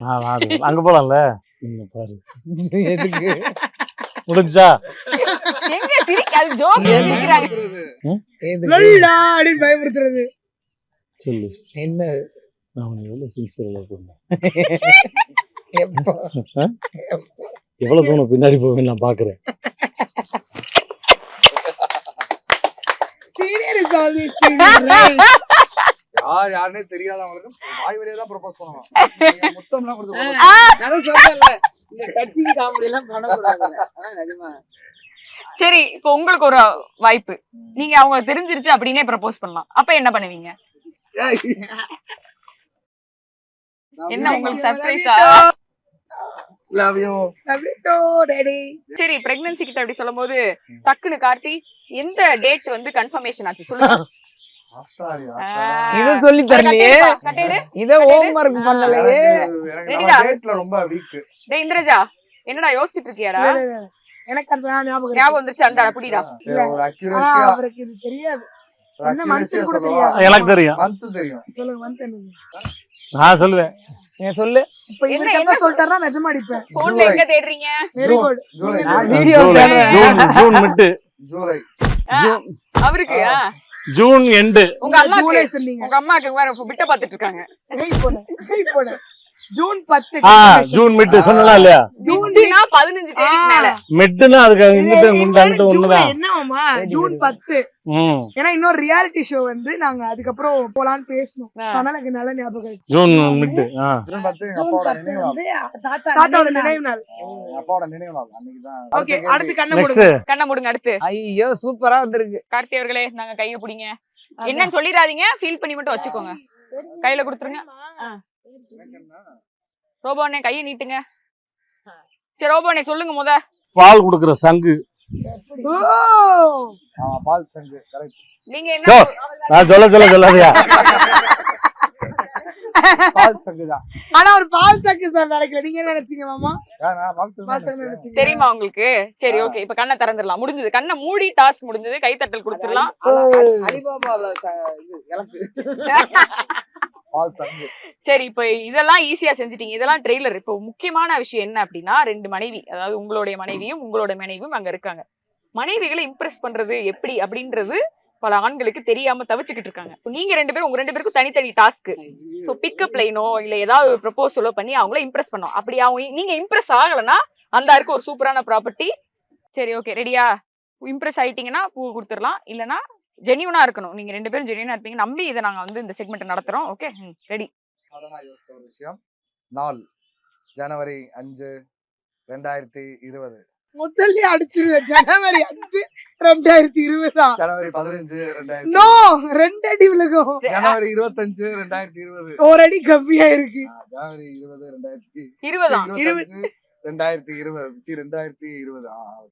அங்க போலாம்ல பாரு எதுக்கு முடிஞ்சா எங்க சிரிக்காது ஜோக் சிரிக்கிறாங்க அப்படின்னு பயமுறுத்துறது சொல்லு என்ன நான் எவ்வளவு சின்சியரா பண்ணேன் எப்போ எவ்வளவு தூரம் பின்னாடி போவேன்னு நான் பாக்குறேன் சீனியர் ஆல்வேஸ் சீனியர் யாருன்னே தெரியாதவங்களுக்கு வாய் வழியா தான் ப்ரொபோஸ் பண்ணுவாங்க. முத்தம்லாம் கொடுத்து நான் சொல்றேன்ல இந்த டச்சிங் காமெடி எல்லாம் பண்ணக்கூடாது நிஜமா. சரி இப்போ உங்களுக்கு ஒரு வாய்ப்பு, நீங்க அவங்க தெரிஞ்சிருச்சு அப்படின்னே ப்ரப்போஸ் பண்ணலாம், அப்ப என்ன பண்ணுவீங்க? என்ன உங்களுக்கு சர்ப்ரைஸா? Love you daddy. சரி, பிரெக்னன்சி கிட்ட அப்படி சொல்லும்போது டக்குன்னு கார்த்தி எந்த டேட் வந்து கன்ஃபர்மேஷன் ஆச்சு சொல்லுங்க. இத சொல்லி தரலையே, கட்டேடு இத ஹோம்வொர்க் பண்ணலையே. டேட்ல ரொம்ப வீக். டேய் இந்திரஜா, என்னடா யோசிச்சிட்டு இருக்கியாடா? எனக்கு அந்த ஞாபகம் வந்துருச்சு, அந்த குடிடா. ஒரு அக்யூரேசியா அவருக்கு இது தெரியாது. என்ன மந்த் கூட தெரியாது. எனக்கு தெரியும். மந்த் தெரியும். சொல்லுங்க மந்த் என்ன? நான் சொல்லுவேன். நீ சொல்லு. இப்போ இவங்க என்ன சொல்றாரா நிஜமா அடிப்பேன். போன்ல எங்க தேடுறீங்க? Very good. July video June mid. July அவருக்கு ஜூன் எண்ட். உங்க அம்மா ஜூலை சொன்னீங்க. உங்க அம்மாக்கு வேற பிட்ட பாத்துட்டு இருக்காங்க. வெயிட் பண்ணு. ஜூன் 10. ஜூன் மிட் சொன்னல இல்லையா? ஜூன்னா 15 தேதிக்கு மேல. மிட்னா அதுக்கு இங்கிட்ட ஒண்ணுதான். என்னமா ஜூன் 10. ஏன்னா இன்னொரு ரியாலிட்டி ஷோ வந்து நாங்க அதுக்கப்புறம் போலான்னு பேசணும். அதனால எனக்கு நல்ல ஞாபகம் இருக்கு. June mid. ஜூன் 10 அப்பாவோட நினைவு நாள். தாத்தாவோட நினைவு நாள். அப்பாவோட நினைவு நாள் அன்னைக்கு தான். ஓகே, அடுத்து கண்ணை மூடுங்க. கண்ணை மூடுங்க. அடுத்து ஐயோ சூப்பரா வந்திருக்கு. கார்த்தி அவர்களே, நாங்க கைய பிடிங்க. என்னன்னு சொல்லிடாதீங்க, ஃபீல் பண்ணி மட்டும் வச்சுக்கோங்க. கையில கொடுத்துருங்க. ரோபோனே கையை நீட்டுங்க. சரி ரோபோனே சொல்லுங்க முத. பால் குடுக்குற சங்கு. பால் சங்கு கரெக்ட். நீங்க என்ன நான் சொல்லாதயா? பால் சங்கு தான். ஆனா ஒரு பால் சங்கு சார் நினைக்கல. நீங்க என்ன நினைச்சீங்க மாமா? நான் பால் சங்கு நினைச்சீங்க. தெரியுமா உங்களுக்கு? சரி ஓகே, இப்ப கண்ணை திறந்துடலாம். முடிஞ்சது, கண்ணை மூடி டாஸ்க் முடிஞ்சது. கைத்தட்டல் கொடுத்துடலாம். அலிபாபால இது எனக்கு பால் சங்கு. சரி, இப்ப இதெல்லாம் ஈஸியா செஞ்சுட்டீங்க. இதெல்லாம் ட்ரெய்லர். இப்போ முக்கியமான விஷயம் என்ன அப்படின்னா, 2 மனைவி, அதாவது உங்களுடைய மனைவியும் உங்களோட மனைவியும் அங்க இருக்காங்க. மனைவிகளை இம்ப்ரெஸ் பண்றது எப்படி அப்படின்றது பல ஆண்களுக்கு தெரியாம தவிச்சுக்கிட்டு இருக்காங்க. நீங்க 2 பேரும், உங்க 2 பேருக்கும் தனித்தனி டாஸ்க். சோ பிக்கப் லைனோ இல்ல ஏதாவது ப்ரொபோசலோ பண்ணி அவங்கள இம்ப்ரெஸ் பண்ணும். அப்படி அவங்க நீங்க இம்ப்ரெஸ் ஆகலன்னா அந்த இருக்கு ஒரு சூப்பரான ப்ராப்பர்ட்டி. சரி ஓகே, ரெடியா? இம்ப்ரெஸ் ஆயிட்டீங்கன்னா பூ கொடுத்துடலாம். இல்லைன்னா ஜென்யூனா இருக்கணும். நீங்க 2 பேரும் ஜென்யூனா இருப்பீங்க நம்பி இதை நாங்க வந்து இந்த செக்மெண்ட் நடத்துறோம். Okay, ready? அதான் யோசிச்ச ஒரு விஷயம். நாள் ஜனவரி 5, 2020. முதல்ல அடிச்சிருவேன். ஜனவரி 5, 2020. ஜனவரி 15, 2020. நோ, 2 அடி விழுகும். ஜனவரி 25, 2020. ஒரு அடி கம்மியா இருக்கு. ஜனவரி 20, 2020. 20 20, 2020.